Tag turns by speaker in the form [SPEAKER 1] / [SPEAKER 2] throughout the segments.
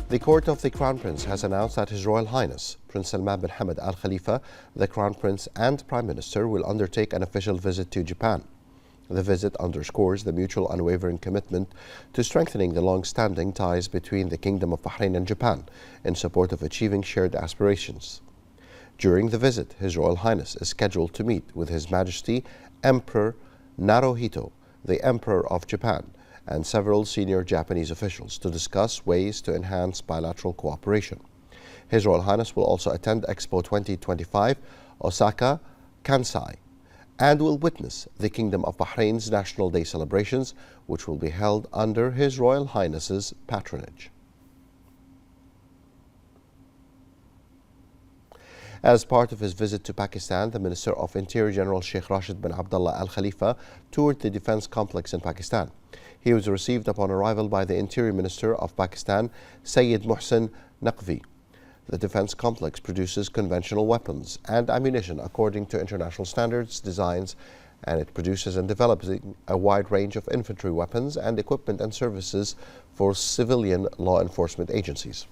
[SPEAKER 1] The court of the Crown Prince has announced that His Royal Highness Prince Salman bin Hamad Al Khalifa, the Crown Prince and Prime Minister, will undertake an official visit to Japan. The visit underscores the mutual unwavering commitment to strengthening the long-standing ties between the Kingdom of Bahrain and Japan in support of achieving shared aspirations. During the visit, His Royal Highness is scheduled to meet with His Majesty Emperor Naruhito, the Emperor of Japan, and several senior Japanese officials to discuss ways to enhance bilateral cooperation. His Royal Highness will also attend Expo 2025 Osaka, Kansai, and will witness the Kingdom of Bahrain's National Day celebrations, which will be held under His Royal Highness's patronage. As part of his visit to Pakistan, the Minister of Interior General Sheikh Rashid bin Abdullah Al Khalifa toured the defense complex in Pakistan. He was received upon arrival by the Interior Minister of Pakistan, Sayyid Muhsin Naqvi. The defense complex produces conventional weapons and ammunition according to international standards, designs, and it produces and develops a wide range of infantry weapons and equipment and services for civilian law enforcement agencies.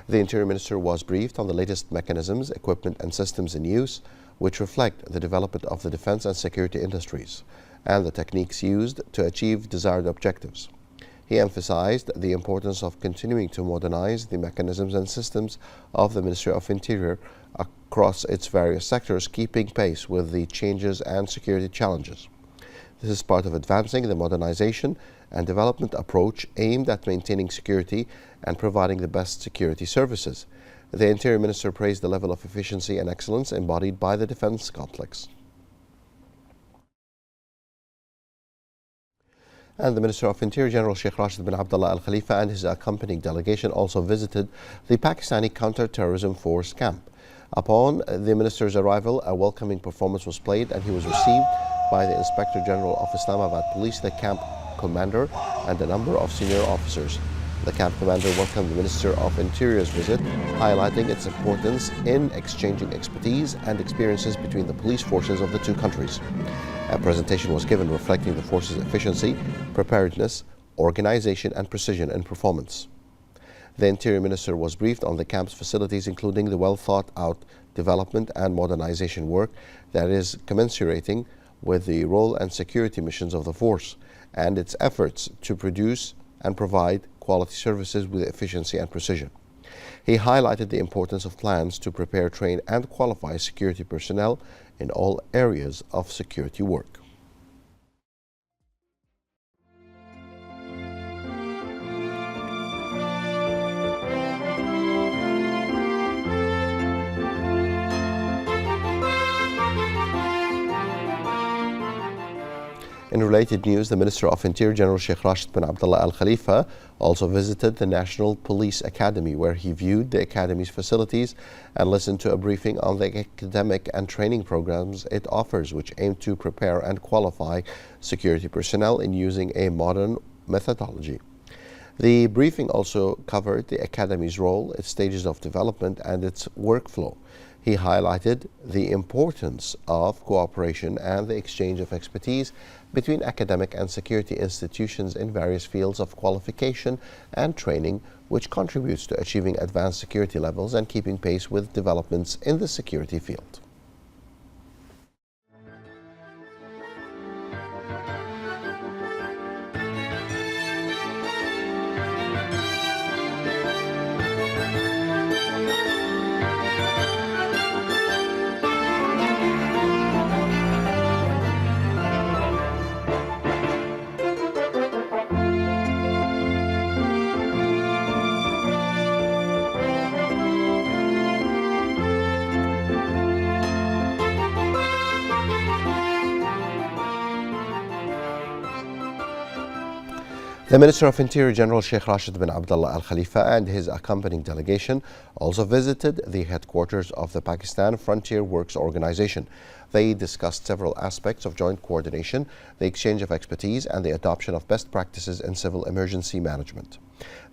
[SPEAKER 1] The Interior Minister was briefed on the latest mechanisms, equipment and systems in use, which reflect the development of the defense and security industries and the techniques used to achieve desired objectives. He emphasized the importance of continuing to modernize the mechanisms and systems of the Ministry of Interior across its various sectors, keeping pace with the changes and security challenges. This is part of advancing the modernization and development approach aimed at maintaining security and providing the best security services. The Interior Minister praised the level of efficiency and excellence embodied by the defense complex. And the Minister of Interior General Sheikh Rashid bin Abdullah Al Khalifa and his accompanying delegation also visited the Pakistani Counter-Terrorism Force camp. Upon the Minister's arrival, a welcoming performance was played and he was received by the Inspector General of Islamabad Police, the camp commander, and a number of senior officers. The camp commander welcomed the Minister of Interior's visit, highlighting its importance in exchanging expertise and experiences between the police forces of the two countries. A presentation was given reflecting the force's efficiency, preparedness, organization, and precision in performance. The Interior Minister was briefed on the camp's facilities, including the well-thought-out development and modernization work that is commensurating with the role and security missions of the force and its efforts to produce and provide quality services with efficiency and precision. He highlighted the importance of plans to prepare, train, and qualify security personnel in all areas of security work. In related news, the Minister of Interior General Sheikh Rashid bin Abdullah Al Khalifa also visited the National Police Academy, where he viewed the Academy's facilities and listened to a briefing on the academic and training programs it offers, which aim to prepare and qualify security personnel in using a modern methodology. The briefing also covered the Academy's role, its stages of development, and its workflow. He highlighted the importance of cooperation and the exchange of expertise between academic and security institutions in various fields of qualification and training, which contributes to achieving advanced security levels and keeping pace with developments in the security field. The Minister of Interior General Sheikh Rashid bin Abdullah Al Khalifa and his accompanying delegation also visited the headquarters of the Pakistan Frontier Works Organization. They discussed several aspects of joint coordination, the exchange of expertise, and the adoption of best practices in civil emergency management.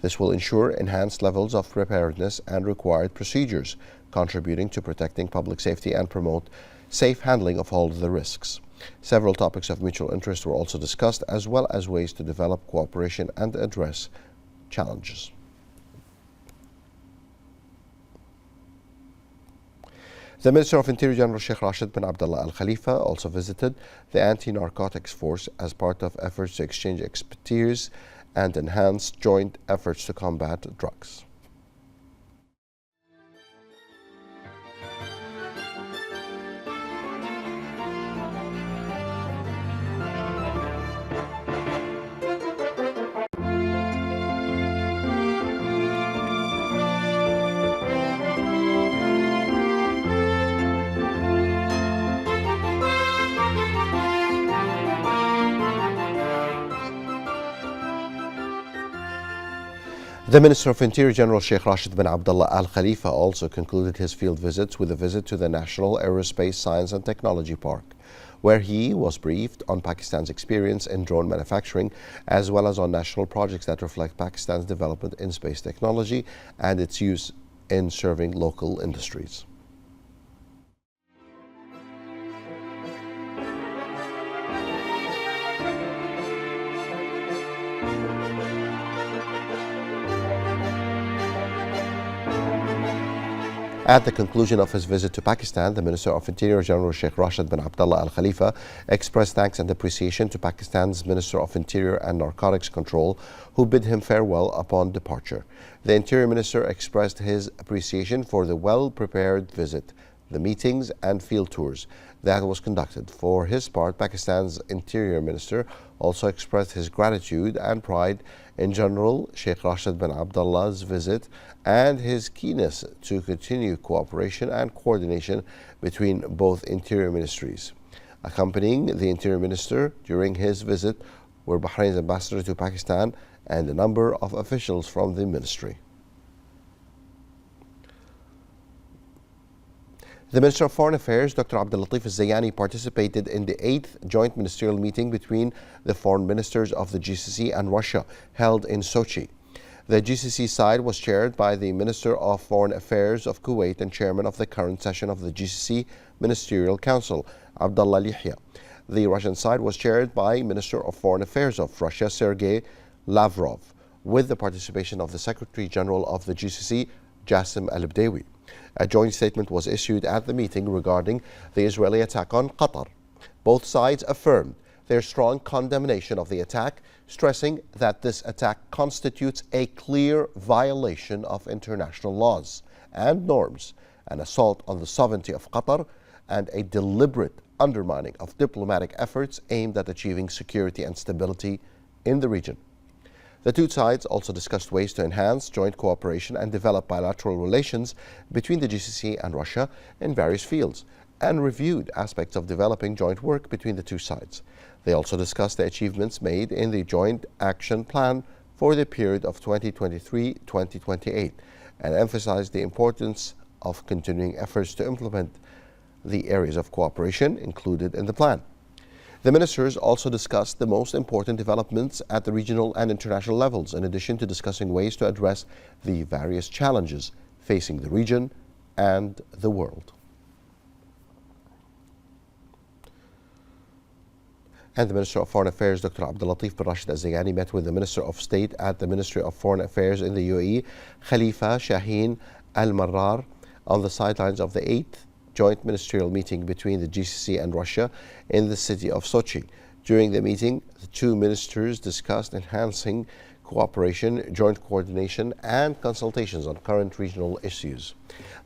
[SPEAKER 1] This will ensure enhanced levels of preparedness and required procedures, contributing to protecting public safety and promote safe handling of all the risks. Several topics of mutual interest were also discussed, as well as ways to develop cooperation and address challenges. The Minister of Interior General Sheikh Rashid bin Abdullah Al Khalifa also visited the anti-narcotics force as part of efforts to exchange expertise and enhance joint efforts to combat drugs. The Minister of Interior General Sheikh Rashid bin Abdullah Al Khalifa also concluded his field visits with a visit to the National Aerospace Science and Technology Park, where he was briefed on Pakistan's experience in drone manufacturing, as well as on national projects that reflect Pakistan's development in space technology and its use in serving local industries. At the conclusion of his visit to Pakistan, the Minister of Interior General Sheikh Rashid bin Abdullah Al Khalifa expressed thanks and appreciation to Pakistan's Minister of Interior and Narcotics Control, who bid him farewell upon departure. The Interior Minister expressed his appreciation for the well-prepared visit, the meetings and field tours that was conducted. For his part, Pakistan's Interior Minister also expressed his gratitude and pride in General Sheikh Rashid bin Abdullah's visit and his keenness to continue cooperation and coordination between both interior ministries. Accompanying the Interior Minister during his visit were Bahrain's ambassador to Pakistan and a number of officials from the ministry. The Minister of Foreign Affairs, Dr. Abdul Latif Al-Zayani, participated in the 8th joint ministerial meeting between the foreign ministers of the GCC and Russia, held in Sochi. The GCC side was chaired by the Minister of Foreign Affairs of Kuwait and chairman of the current session of the GCC Ministerial Council, Abdullah Lihya. The Russian side was chaired by Minister of Foreign Affairs of Russia, Sergei Lavrov, with the participation of the Secretary General of the GCC, Jassim Al-Bdawi. A joint statement was issued at the meeting regarding the Israeli attack on Qatar. Both sides affirmed their strong condemnation of the attack, stressing that this attack constitutes a clear violation of international laws and norms, an assault on the sovereignty of Qatar, and a deliberate undermining of diplomatic efforts aimed at achieving security and stability in the region. The two sides also discussed ways to enhance joint cooperation and develop bilateral relations between the GCC and Russia in various fields, and reviewed aspects of developing joint work between the two sides. They also discussed the achievements made in the Joint Action Plan for the period of 2023-2028 and emphasized the importance of continuing efforts to implement the areas of cooperation included in the plan. The ministers also discussed the most important developments at the regional and international levels, in addition to discussing ways to address the various challenges facing the region and the world. And the Minister of Foreign Affairs, Dr. Abdul Latif bin Rashid Al-Zayani, met with the Minister of State at the Ministry of Foreign Affairs in the UAE, Khalifa Shaheen Al-Marrar, on the sidelines of the 8th joint ministerial meeting between the GCC and Russia in the city of Sochi. During the meeting, the two ministers discussed enhancing cooperation, joint coordination, and consultations on current regional issues.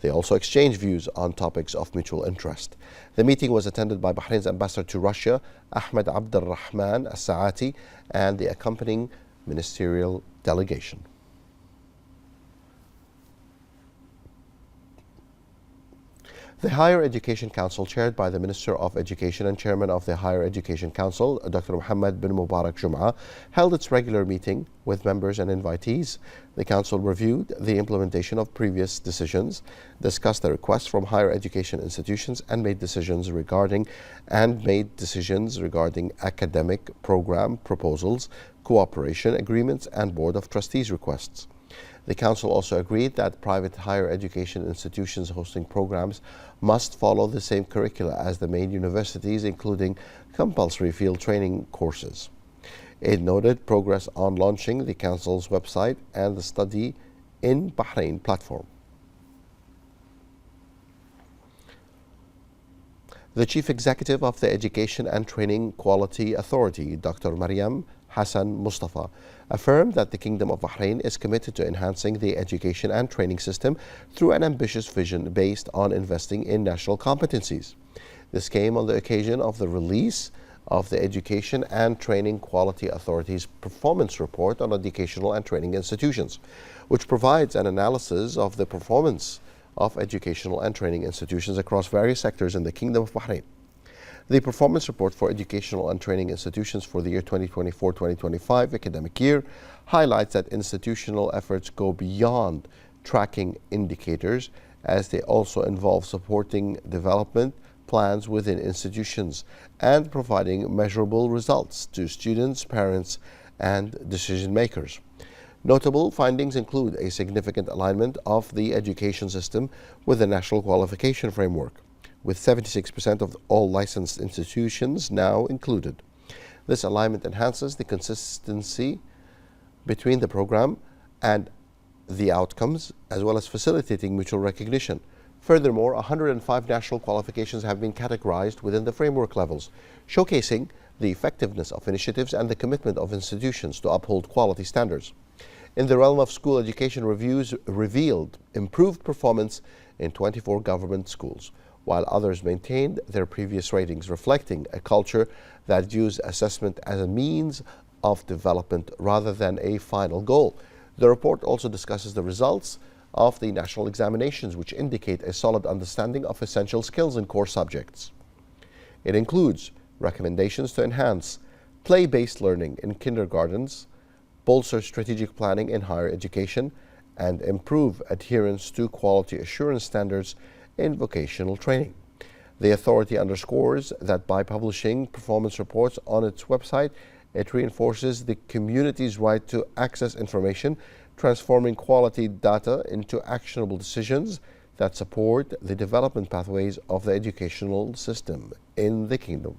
[SPEAKER 1] They also exchanged views on topics of mutual interest. The meeting was attended by Bahrain's ambassador to Russia, Ahmed Abdulrahman Al-Saati, and the accompanying ministerial delegation. The Higher Education Council, chaired by the Minister of Education and Chairman of the Higher Education Council, Dr. Muhammad bin Mubarak Jum'a, held its regular meeting with members and invitees. The Council reviewed the implementation of previous decisions, discussed the requests from higher education institutions, and made decisions regarding academic program proposals, cooperation agreements, and Board of Trustees requests. The Council also agreed that private higher education institutions hosting programs must follow the same curricula as the main universities, including compulsory field training courses. It noted progress on launching the Council's website and the Study in Bahrain platform. The Chief Executive of the Education and Training Quality Authority, Dr. Mariam Hassan Mustafa, affirmed that the Kingdom of Bahrain is committed to enhancing the education and training system through an ambitious vision based on investing in national competencies. This came on the occasion of the release of the Education and Training Quality Authority's Performance Report on Educational and Training Institutions, which provides an analysis of the performance of educational and training institutions across various sectors in the Kingdom of Bahrain. The Performance Report for Educational and Training Institutions for the year 2024-2025 academic year highlights that institutional efforts go beyond tracking indicators, as they also involve supporting development plans within institutions and providing measurable results to students, parents, and decision makers. Notable findings include a significant alignment of the education system with the National Qualification Framework, with 76% of all licensed institutions now included. This alignment enhances the consistency between the program and the outcomes, as well as facilitating mutual recognition. Furthermore, 105 national qualifications have been categorized within the framework levels, showcasing the effectiveness of initiatives and the commitment of institutions to uphold quality standards. In the realm of school education, reviews revealed improved performance in 24 government schools, while others maintained their previous ratings, reflecting a culture that views assessment as a means of development rather than a final goal. The report also discusses the results of the national examinations, which indicate a solid understanding of essential skills in core subjects. It includes recommendations to enhance play-based learning in kindergartens, bolster strategic planning in higher education, and improve adherence to quality assurance standards in vocational training. The authority underscores that by publishing performance reports on its website, it reinforces the community's right to access information, transforming quality data into actionable decisions that support the development pathways of the educational system in the kingdom.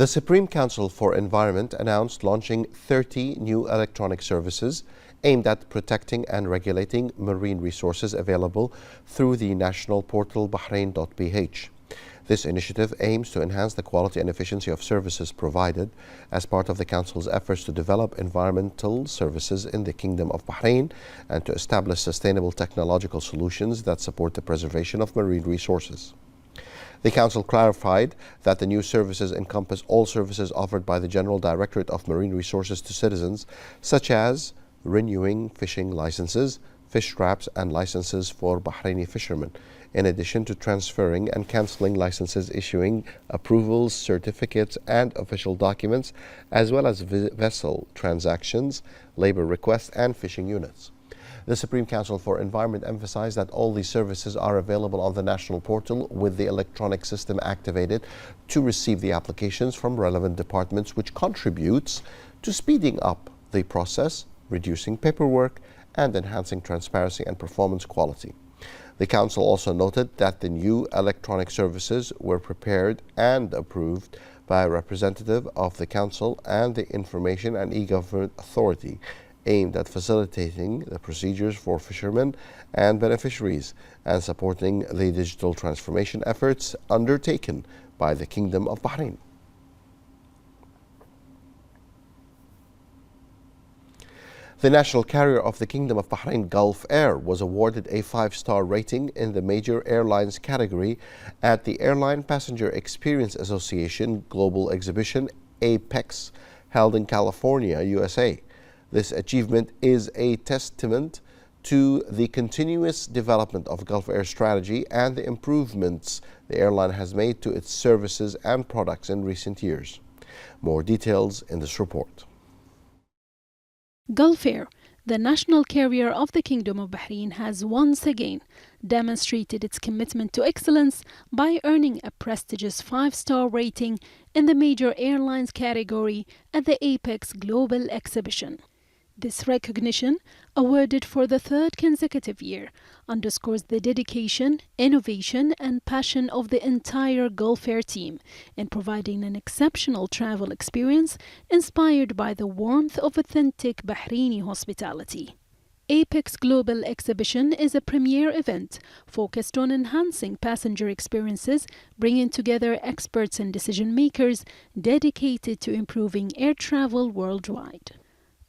[SPEAKER 1] The Supreme Council for Environment announced launching 30 new electronic services aimed at protecting and regulating marine resources available through the national portal Bahrain.bh. This initiative aims to enhance the quality and efficiency of services provided as part of the Council's efforts to develop environmental services in the Kingdom of Bahrain and to establish sustainable technological solutions that support the preservation of marine resources. The Council clarified that the new services encompass all services offered by the General Directorate of Marine Resources to citizens, such as renewing fishing licenses, fish traps, and licenses for Bahraini fishermen, in addition to transferring and cancelling licenses, issuing approvals, certificates, and official documents, as well as vessel transactions, labor requests, and fishing units. The Supreme Council for Environment emphasized that all these services are available on the national portal with the electronic system activated to receive the applications from relevant departments, which contributes to speeding up the process, reducing paperwork, and enhancing transparency and performance quality. The Council also noted that the new electronic services were prepared and approved by a representative of the Council and the Information and E-Government Authority, aimed at facilitating the procedures for fishermen and beneficiaries and supporting the digital transformation efforts undertaken by the Kingdom of Bahrain. The national carrier of the Kingdom of Bahrain, Gulf Air, was awarded a 5-star rating in the major airlines category at the Airline Passenger Experience Association Global Exhibition, APEX, held in California, USA. This achievement is a testament to the continuous development of Gulf Air strategy and the improvements the airline has made to its services and products in recent years. More details in this report.
[SPEAKER 2] Gulf Air, the national carrier of the Kingdom of Bahrain, has once again demonstrated its commitment to excellence by earning a prestigious 5-star rating in the major airlines category at the Apex Global Exhibition. This recognition, awarded for the 3rd consecutive year, underscores the dedication, innovation, and passion of the entire Gulf Air team in providing an exceptional travel experience inspired by the warmth of authentic Bahraini hospitality. Apex Global Exhibition is a premier event focused on enhancing passenger experiences, bringing together experts and decision makers dedicated to improving air travel worldwide.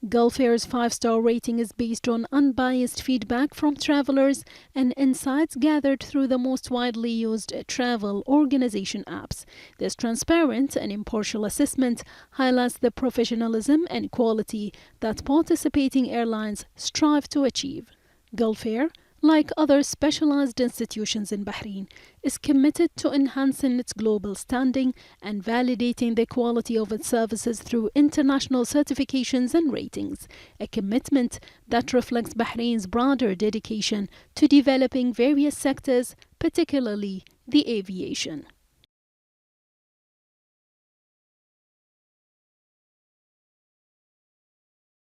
[SPEAKER 2] Gulf Air's 5-star rating is based on unbiased feedback from travelers and insights gathered through the most widely used travel organization apps. This transparent and impartial assessment highlights the professionalism and quality that participating airlines strive to achieve. Gulf Air, like other specialized institutions in Bahrain, is committed to enhancing its global standing and validating the quality of its services through international certifications and ratings, a commitment that reflects Bahrain's broader dedication to developing various sectors, particularly the aviation.